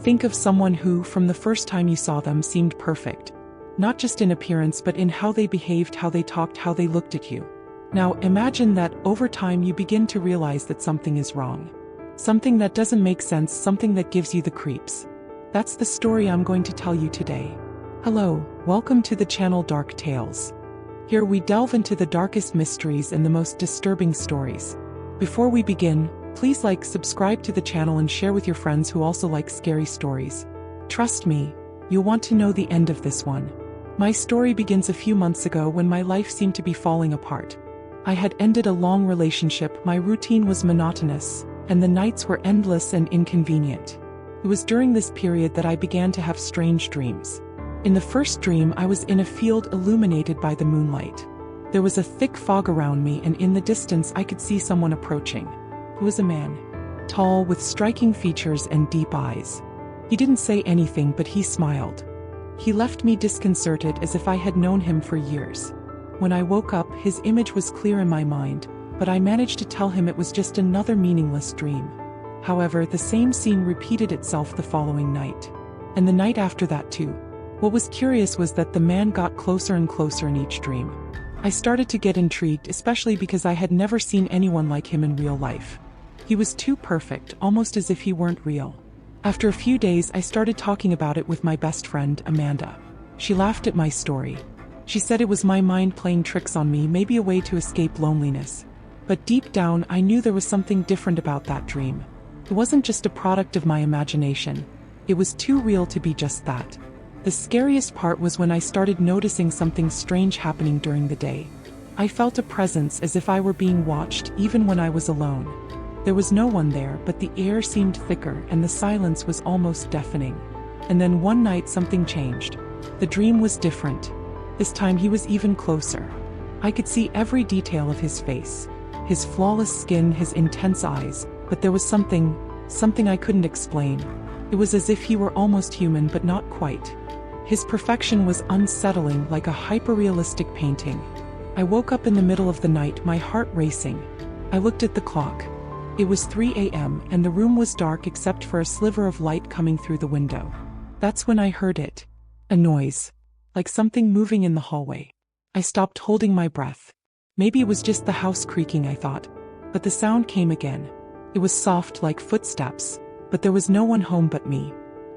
Think of someone who, from the first time you saw them, seemed perfect. Not just in appearance but in how they behaved, how they talked, how they looked at you. Now imagine that over time you begin to realize that something is wrong. Something that doesn't make sense, something that gives you the creeps. That's the story I'm going to tell you today. Hello, welcome to the channel Dark Tales. Here we delve into the darkest mysteries and the most disturbing stories. Before we begin, please like, subscribe to the channel and share with your friends who also like scary stories. Trust me, you'll want to know the end of this one. My story begins a few months ago when my life seemed to be falling apart. I had ended a long relationship, my routine was monotonous, and the nights were endless and inconvenient. It was during this period that I began to have strange dreams. In the first dream, I was in a field illuminated by the moonlight. There was a thick fog around me, and in the distance I could see someone approaching. It was a man. Tall, with striking features and deep eyes. He didn't say anything, but he smiled. He left me disconcerted, as if I had known him for years. When I woke up, his image was clear in my mind, but I managed to tell him it was just another meaningless dream. However, the same scene repeated itself the following night. And the night after that too. What was curious was that the man got closer and closer in each dream. I started to get intrigued, especially because I had never seen anyone like him in real life. He was too perfect, almost as if he weren't real. After a few days, I started talking about it with my best friend, Amanda. She laughed at my story. She said it was my mind playing tricks on me, maybe a way to escape loneliness. But deep down, I knew there was something different about that dream. It wasn't just a product of my imagination. It was too real to be just that. The scariest part was when I started noticing something strange happening during the day. I felt a presence, as if I were being watched, even when I was alone. There was no one there, but the air seemed thicker and the silence was almost deafening. And then one night something changed. The dream was different. This time he was even closer. I could see every detail of his face. His flawless skin, his intense eyes, but there was something I couldn't explain. It was as if he were almost human, but not quite. His perfection was unsettling, like a hyper-realistic painting. I woke up in the middle of the night, my heart racing. I looked at the clock. It was 3 a.m. and the room was dark except for a sliver of light coming through the window. That's when I heard it. A noise. Like something moving in the hallway. I stopped, holding my breath. Maybe it was just the house creaking, I thought. But the sound came again. It was soft, like footsteps, but there was no one home but me.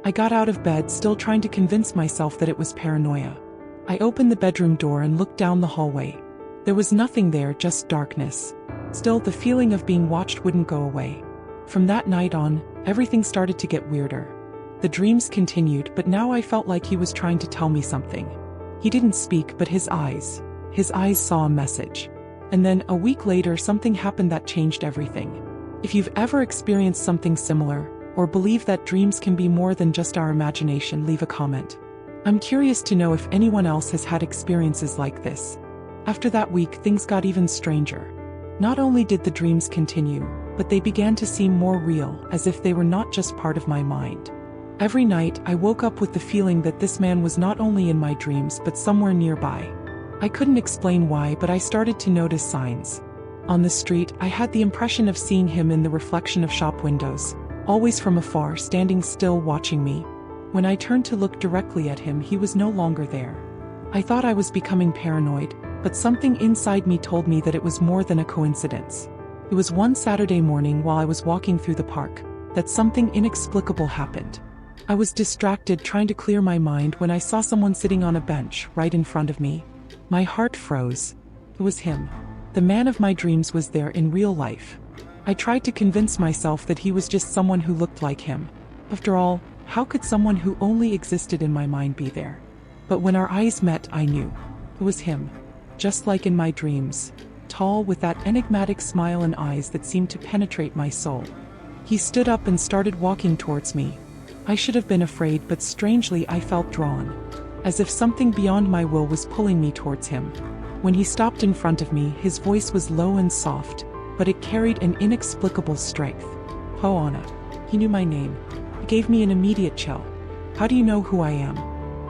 I got out of bed, still trying to convince myself that it was paranoia. I opened the bedroom door and looked down the hallway. There was nothing there, just darkness. Still, the feeling of being watched wouldn't go away. From that night on, everything started to get weirder. The dreams continued, but now I felt like he was trying to tell me something. He didn't speak, but his eyes saw a message. And then, a week later, something happened that changed everything. If you've ever experienced something similar, or believe that dreams can be more than just our imagination, leave a comment. I'm curious to know if anyone else has had experiences like this. After that week, things got even stranger. Not only did the dreams continue, but they began to seem more real, as if they were not just part of my mind. Every night, I woke up with the feeling that this man was not only in my dreams but somewhere nearby. I couldn't explain why, but I started to notice signs. On the street, I had the impression of seeing him in the reflection of shop windows, always from afar, standing still watching me. When I turned to look directly at him, he was no longer there. I thought I was becoming paranoid, but something inside me told me that it was more than a coincidence. It was one Saturday morning while I was walking through the park that something inexplicable happened. I was distracted, trying to clear my mind, when I saw someone sitting on a bench right in front of me. My heart froze. It was him. The man of my dreams was there in real life. I tried to convince myself that he was just someone who looked like him. After all, how could someone who only existed in my mind be there? But when our eyes met, I knew. It was him. Just like in my dreams. Tall, with that enigmatic smile and eyes that seemed to penetrate my soul. He stood up and started walking towards me. I should have been afraid, but strangely I felt drawn. As if something beyond my will was pulling me towards him. When he stopped in front of me, his voice was low and soft, but it carried an inexplicable strength. Hoana. He knew my name. It gave me an immediate chill. How do you know who I am?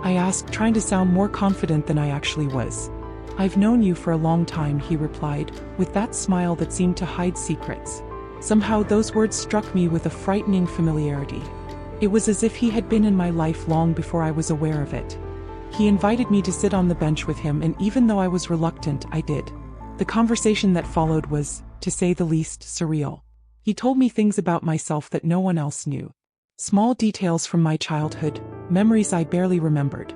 I asked, trying to sound more confident than I actually was. I've known you for a long time, he replied, with that smile that seemed to hide secrets. Somehow those words struck me with a frightening familiarity. It was as if he had been in my life long before I was aware of it. He invited me to sit on the bench with him, and even though I was reluctant, I did. The conversation that followed was, to say the least, surreal. He told me things about myself that no one else knew. Small details from my childhood, memories I barely remembered.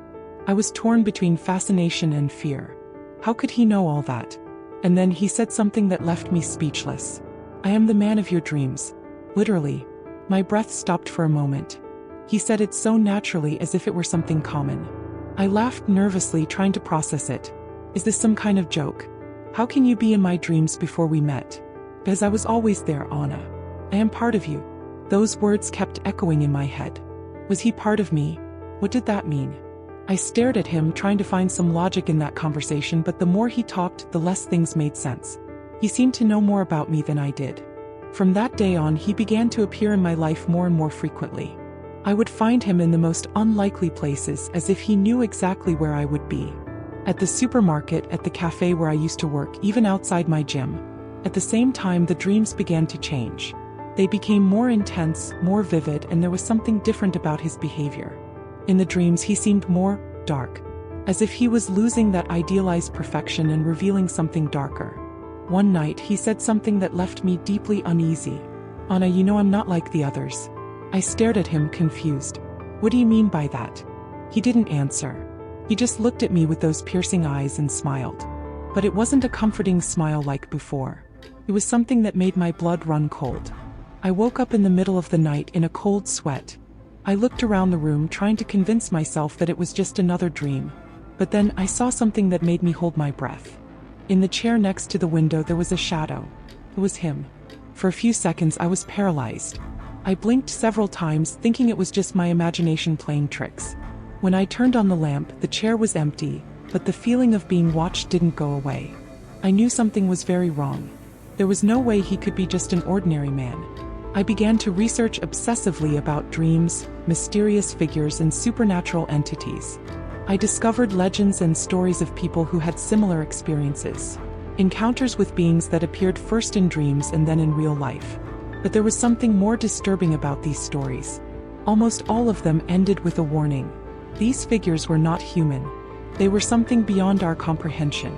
I was torn between fascination and fear. How could he know all that? And then he said something that left me speechless. I am the man of your dreams. Literally. My breath stopped for a moment. He said it so naturally, as if it were something common. I laughed nervously, trying to process it. Is this some kind of joke? How can you be in my dreams before we met? Because I was always there, Anna. I am part of you. Those words kept echoing in my head. Was he part of me? What did that mean? I stared at him, trying to find some logic in that conversation, but the more he talked, the less things made sense. He seemed to know more about me than I did. From that day on, he began to appear in my life more and more frequently. I would find him in the most unlikely places, as if he knew exactly where I would be. At the supermarket, at the cafe where I used to work, even outside my gym. At the same time, the dreams began to change. They became more intense, more vivid, and there was something different about his behavior. In the dreams, he seemed more dark, as if he was losing that idealized perfection and revealing something darker. One night, he said something that left me deeply uneasy. Anna, you know I'm not like the others. I stared at him, confused. What do you mean by that? He didn't answer. He just looked at me with those piercing eyes and smiled. But it wasn't a comforting smile like before. It was something that made my blood run cold. I woke up in the middle of the night in a cold sweat. I looked around the room, trying to convince myself that it was just another dream. But then I saw something that made me hold my breath. In the chair next to the window there was a shadow. It was him. For a few seconds I was paralyzed. I blinked several times, thinking it was just my imagination playing tricks. When I turned on the lamp, the chair was empty, but the feeling of being watched didn't go away. I knew something was very wrong. There was no way he could be just an ordinary man. I began to research obsessively about dreams, mysterious figures, and supernatural entities. I discovered legends and stories of people who had similar experiences. Encounters with beings that appeared first in dreams and then in real life. But there was something more disturbing about these stories. Almost all of them ended with a warning. These figures were not human. They were something beyond our comprehension.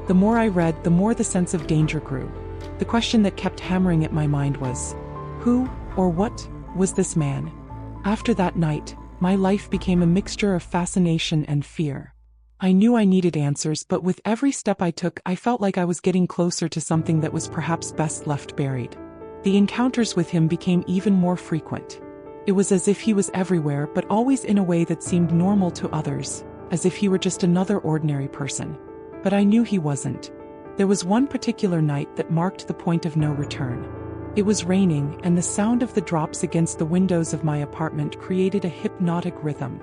The more I read, the more the sense of danger grew. The question that kept hammering at my mind was, who, or what, was this man? After that night, my life became a mixture of fascination and fear. I knew I needed answers, but with every step I took, I felt like I was getting closer to something that was perhaps best left buried. The encounters with him became even more frequent. It was as if he was everywhere, but always in a way that seemed normal to others, as if he were just another ordinary person. But I knew he wasn't. There was one particular night that marked the point of no return. It was raining, and the sound of the drops against the windows of my apartment created a hypnotic rhythm.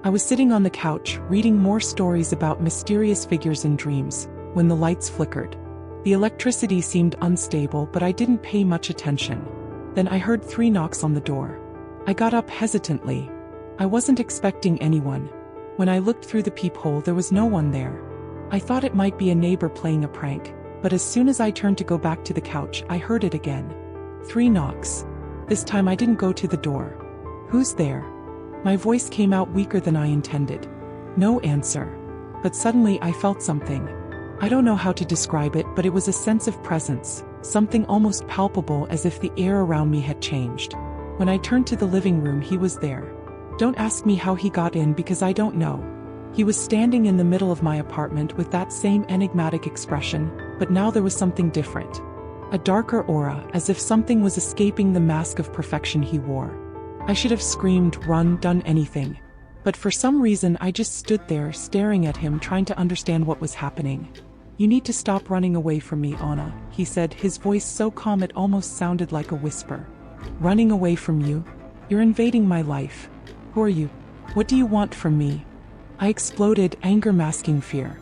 I was sitting on the couch, reading more stories about mysterious figures in dreams, when the lights flickered. The electricity seemed unstable, but I didn't pay much attention. Then I heard 3 knocks on the door. I got up hesitantly. I wasn't expecting anyone. When I looked through the peephole, there was no one there. I thought it might be a neighbor playing a prank, but as soon as I turned to go back to the couch, I heard it again. 3 knocks. This time I didn't go to the door. Who's there? My voice came out weaker than I intended. No answer. But suddenly I felt something. I don't know how to describe it, but it was a sense of presence, something almost palpable, as if the air around me had changed. When I turned to the living room, he was there. Don't ask me how he got in, because I don't know. He was standing in the middle of my apartment with that same enigmatic expression, but now there was something different. A darker aura, as if something was escaping the mask of perfection he wore. I should have screamed, run, done anything. But for some reason I just stood there, staring at him, trying to understand what was happening. You need to stop running away from me, Anna, he said, his voice so calm it almost sounded like a whisper. Running away from you? You're invading my life. Who are you? What do you want from me? I exploded, anger masking fear.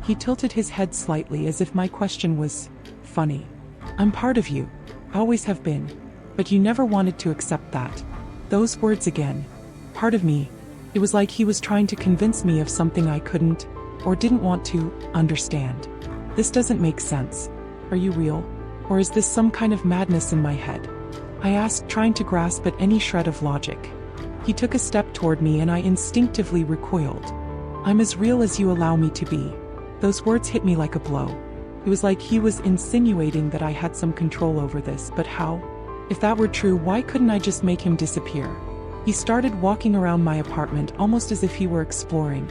He tilted his head slightly, as if my question was funny. I'm part of you. Always have been. But you never wanted to accept that. Those words again. Part of me. It was like he was trying to convince me of something I couldn't, or didn't want to, understand. This doesn't make sense. Are you real? Or is this some kind of madness in my head? I asked, trying to grasp at any shred of logic. He took a step toward me and I instinctively recoiled. "I'm as real as you allow me to be." Those words hit me like a blow. It was like he was insinuating that I had some control over this, but how? If that were true, why couldn't I just make him disappear? He started walking around my apartment almost as if he were exploring.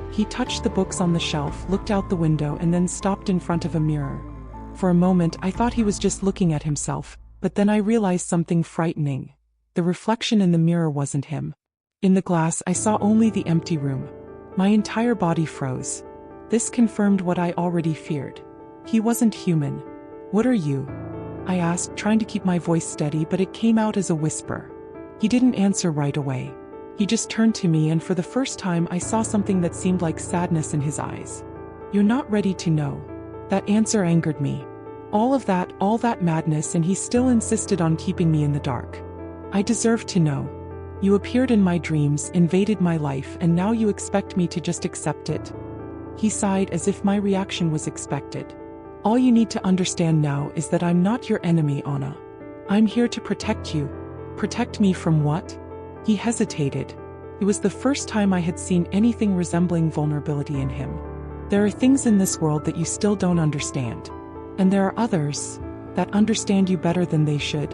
He touched the books on the shelf, looked out the window, and then stopped in front of a mirror. For a moment, I thought he was just looking at himself, but then I realized something frightening. The reflection in the mirror wasn't him. In the glass, I saw only the empty room. My entire body froze. This confirmed what I already feared. He wasn't human. "What are you?" I asked, trying to keep my voice steady, but it came out as a whisper. He didn't answer right away. He just turned to me, and for the first time I saw something that seemed like sadness in his eyes. "You're not ready to know." That answer angered me. All that madness, and he still insisted on keeping me in the dark. I deserved to know. "You appeared in my dreams, invaded my life, and now you expect me to just accept it." He sighed as if my reaction was expected. "All you need to understand now is that I'm not your enemy, Anna. I'm here to protect you." "Protect me from what?" He hesitated. It was the first time I had seen anything resembling vulnerability in him. "There are things in this world that you still don't understand. And there are others that understand you better than they should."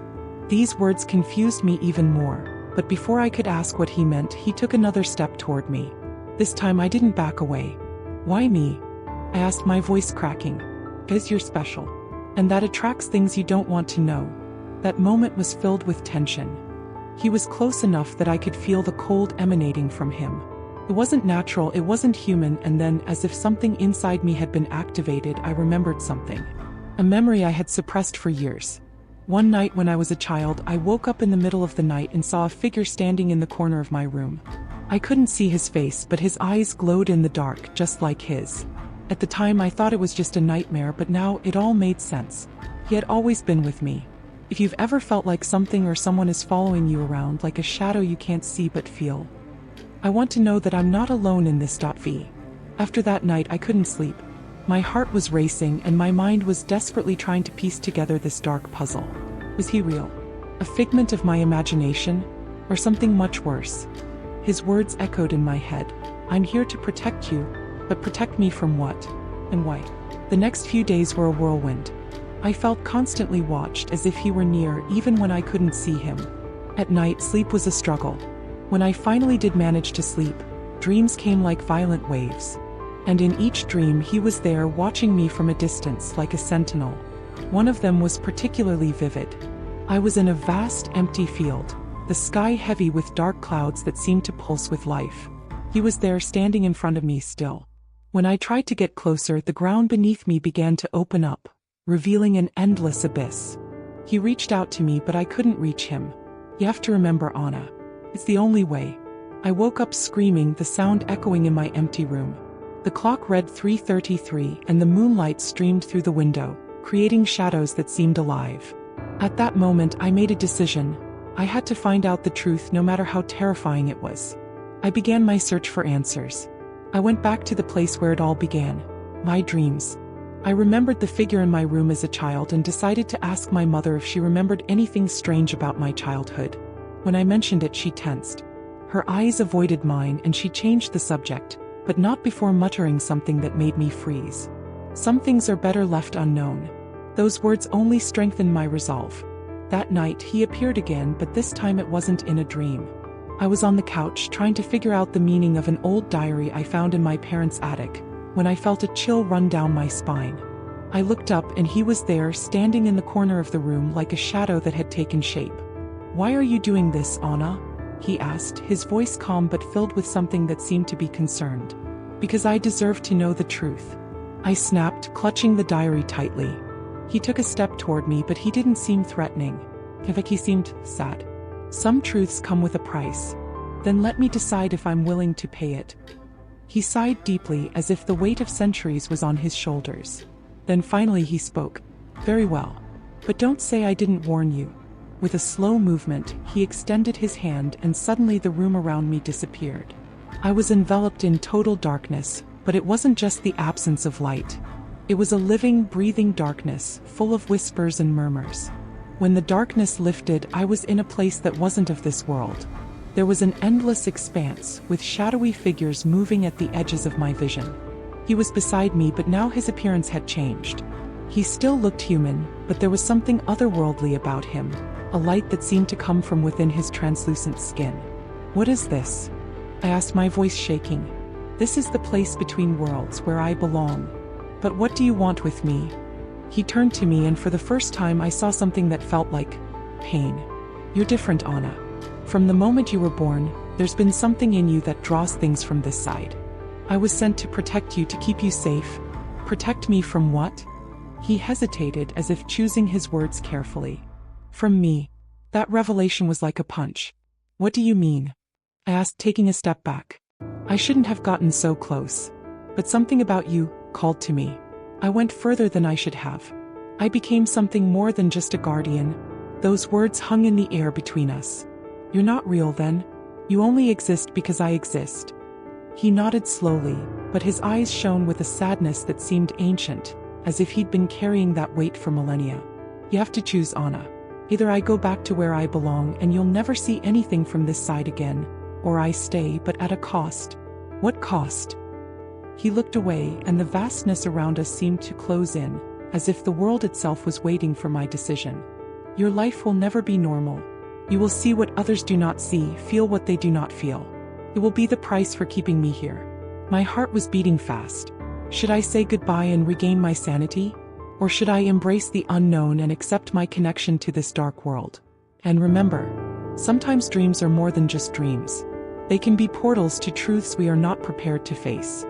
These words confused me even more, but before I could ask what he meant, he took another step toward me. This time I didn't back away. "Why me?" I asked, my voice cracking. "'Cause you're special. And that attracts things you don't want to know." That moment was filled with tension. He was close enough that I could feel the cold emanating from him. It wasn't natural, it wasn't human, and then, as if something inside me had been activated, I remembered something. A memory I had suppressed for years. One night when I was a child, I woke up in the middle of the night and saw a figure standing in the corner of my room. I couldn't see his face, but his eyes glowed in the dark, just like his. At the time I thought it was just a nightmare, but now it all made sense. He had always been with me. If you've ever felt like something or someone is following you around, like a shadow you can't see but feel. I want to know that I'm not alone in this. V. After that night I couldn't sleep. My heart was racing and my mind was desperately trying to piece together this dark puzzle. Was he real? A figment of my imagination? Or something much worse? His words echoed in my head. "I'm here to protect you, but protect me from what? And why?" The next few days were a whirlwind. I felt constantly watched, as if he were near, even when I couldn't see him. At night, sleep was a struggle. When I finally did manage to sleep, dreams came like violent waves. And in each dream he was there, watching me from a distance, like a sentinel. One of them was particularly vivid. I was in a vast, empty field, the sky heavy with dark clouds that seemed to pulse with life. He was there, standing in front of me still. When I tried to get closer, the ground beneath me began to open up, revealing an endless abyss. He reached out to me, but I couldn't reach him. "You have to remember, Anna. It's the only way." I woke up screaming, the sound echoing in my empty room. The clock read 3:33 and the moonlight streamed through the window, creating shadows that seemed alive. At that moment I made a decision. I had to find out the truth, no matter how terrifying it was. I began my search for answers. I went back to the place where it all began. My dreams. I remembered the figure in my room as a child and decided to ask my mother if she remembered anything strange about my childhood. When I mentioned it, she tensed. Her eyes avoided mine and she changed the subject, but not before muttering something that made me freeze. "Some things are better left unknown." Those words only strengthened my resolve. That night he appeared again, but this time it wasn't in a dream. I was on the couch trying to figure out the meaning of an old diary I found in my parents' attic, when I felt a chill run down my spine. I looked up and he was there, standing in the corner of the room like a shadow that had taken shape. "Why are you doing this, Anna?" he asked, his voice calm but filled with something that seemed to be concerned. "Because I deserve to know the truth," I snapped, clutching the diary tightly. He took a step toward me, but he didn't seem threatening. In fact, he seemed sad. "Some truths come with a price. Then let me decide if I'm willing to pay it." He sighed deeply, as if the weight of centuries was on his shoulders. Then finally he spoke. "Very well. But don't say I didn't warn you." With a slow movement, he extended his hand and suddenly the room around me disappeared. I was enveloped in total darkness, but it wasn't just the absence of light. It was a living, breathing darkness, full of whispers and murmurs. When the darkness lifted, I was in a place that wasn't of this world. There was an endless expanse, with shadowy figures moving at the edges of my vision. He was beside me, but now his appearance had changed. He still looked human, but there was something otherworldly about him, a light that seemed to come from within his translucent skin. "What is this?" I asked, my voice shaking. "This is the place between worlds where I belong. But what do you want with me?" He turned to me, and for the first time I saw something that felt like pain. "You're different, Anna. From the moment you were born, there's been something in you that draws things from this side. I was sent to protect you, to keep you safe." "Protect me from what?" He hesitated, as if choosing his words carefully. "From me." That revelation was like a punch. "What do you mean?" I asked, taking a step back. "I shouldn't have gotten so close. But something about you called to me. I went further than I should have. I became something more than just a guardian." Those words hung in the air between us. "You're not real then? You only exist because I exist." He nodded slowly, but his eyes shone with a sadness that seemed ancient, as if he'd been carrying that weight for millennia. "You have to choose, Anna. Either I go back to where I belong and you'll never see anything from this side again, or I stay, but at a cost." "What cost?" He looked away, and the vastness around us seemed to close in, as if the world itself was waiting for my decision. "Your life will never be normal. You will see what others do not see, feel what they do not feel. It will be the price for keeping me here." My heart was beating fast. Should I say goodbye and regain my sanity? Or should I embrace the unknown and accept my connection to this dark world? And remember, sometimes dreams are more than just dreams. They can be portals to truths we are not prepared to face.